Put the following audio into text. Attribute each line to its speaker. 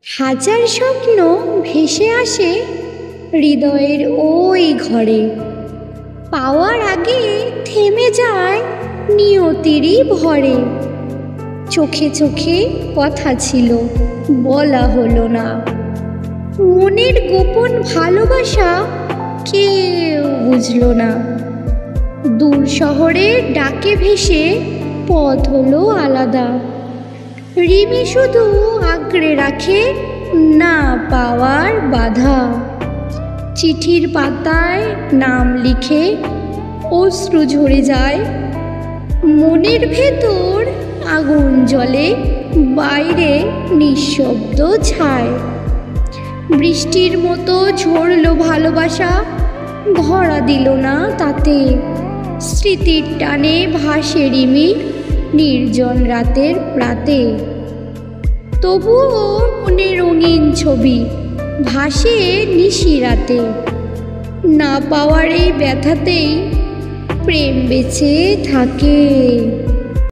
Speaker 1: হাজার স্বপ্ন ভেসে আসে হৃদয়ের ওই ঘরে, পাওয়ার আগে থেমে যায় নিয়তিরই ভরে। চোখে চোখে কথা ছিল, বলা হলো না, মনের গোপন ভালোবাসা কেউ বুঝলো না। দূর শহরে ডাকে ভেসে পথ হলো আলাদা, রিমি শুধু আঁকড়ে রাখে না পাওয়ার বাধা। চিঠির পাতায় নাম লিখে অশ্রু ঝরে যায়, মনের ভেতর আগুন জ্বলে, বাইরে নিঃশব্দ ছায়। বৃষ্টির মতো ঝরলো ভালোবাসা, ধরা দিল না তাতে, স্মৃতির টানে ভাসে রিমি নির্জন রাতের প্রাতে। তবুও মনে রঙিন ছবি ভাসে নিশি রাতে, না পাওয়ার এই ব্যথাতেই প্রেম বেঁচে থাকে।